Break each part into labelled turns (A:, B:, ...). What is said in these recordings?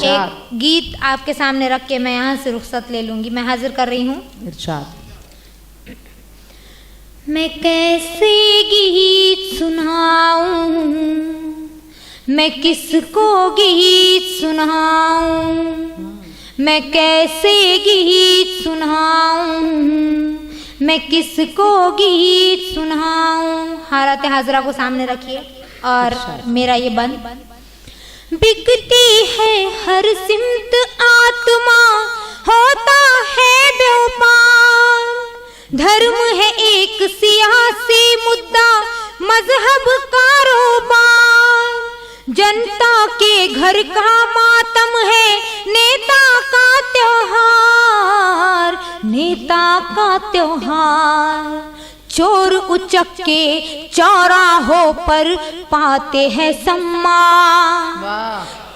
A: एक गीत आपके सामने रख के मैं यहाँ से रुखसत ले लूंगी। मैं हाजिर कर रही हूँ।
B: इरशाद।
A: मैं कैसे गीत सुनाऊं, मैं किसको गीत सुनाऊं, मैं कैसे गीत सुनाऊं, मैं किसको गीत सुनाऊं। हालत हाजरा को सामने रखिए और मेरा ये बंद। बिकती है हर सिमत आत्मा, होता है व्यापार, धर्म है एक सियासी मुद्दा, मजहब कारोबार, जनता के घर का मातम है, नेता का त्योहार, नेता का त्योहार। चोर उचक्के चौराहों पर पाते हैं सम्मान,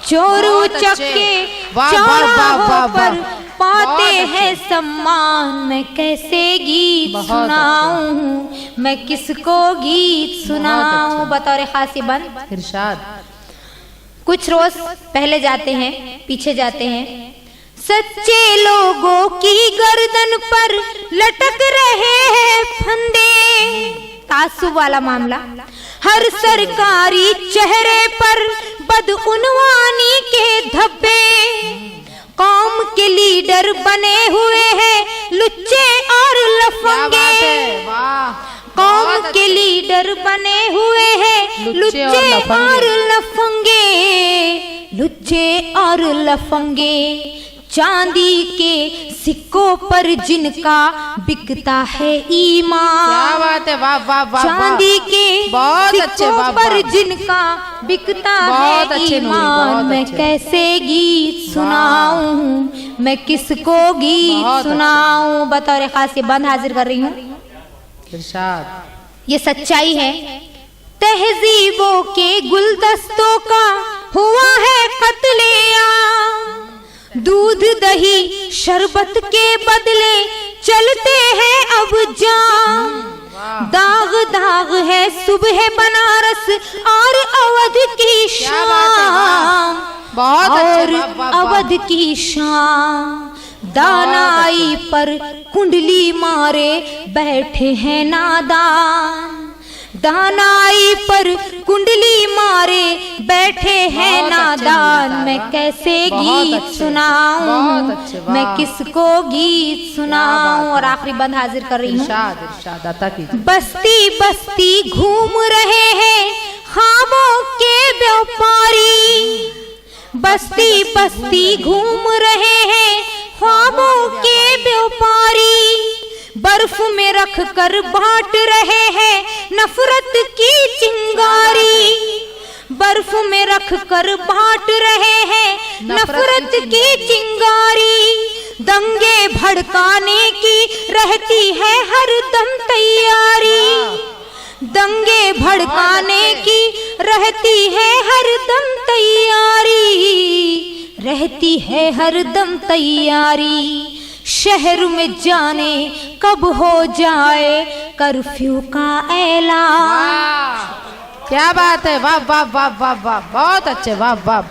A: चोर उचक्के चौराहों पर पाते हैं सम्मान। मैं कैसे गीत सुनाऊं, मैं किसको गीत सुनाऊं। बतौर खासी बंद।
B: इरशाद।
A: कुछ रोज पहले जाते हैं, पीछे जाते हैं। सच्चे लोगों की गर्दन पर लटक रहे हैं फंदे, तासुब वाला मामला। हर सरकारी चेहरे पर बदउनवानी के धब्बे, कौम के लीडर बने हुए हैं लुच्चे और लफंगे, कौम के लीडर बने हुए हैं लुच्चे और लफंगे, लुच्चे और लफंगे। चांदी के सिक्कों पर जिनका बिकता है ईमान,
B: क्या बात है, वाह वाह वाह।
A: चांदी के सिक्कों पर जिनका बिकता है ईमान। मैं कैसे गीत सुनाऊं, मैं किसको गीत सुनाऊं। बतौर खासी बंद हाजिर कर रही हूँ।
B: इरशाद।
A: ये सच्चाई है। तहजीबों के गुलदस्तों का हुआ है कत्लेआम, दूध दही शरबत के बदले चलते हैं अब जाम। दाग दाग है सुबह बनारस और अवध की शाम, और अवध की शाम। दानाई पर कुंडली मारे बैठे हैं नादान, दानाई पर कुंडली मारे बैठे हैं नादान। मैं कैसे गीत सुनाऊं, मैं किसको गीत सुनाऊं। और आखिरी बंद हाजिर कर रही हूँ। बस्ती बस्ती घूम रहे हैं ख्वाबों के व्यापारी, बस्ती बस्ती घूम रहे हैं ख्वाबों के व्यापारी। बर्फ में रख कर बांट रहे हैं नफरत की चिंगारी, बर्फ में रख कर बांट रहे हैं नफरत की चिंगारी। दंगे भड़काने की रहती है हर दम तैयारी, दंगे भड़काने की रहती है हर दम तैयारी, रहती है हर दम तैयारी। शहर में जाने कब हो जाए कर्फ्यू का ऐलान।
B: क्या बात है, वाह वाह वाह वाह वाह, बहुत अच्छे, वाह वाह।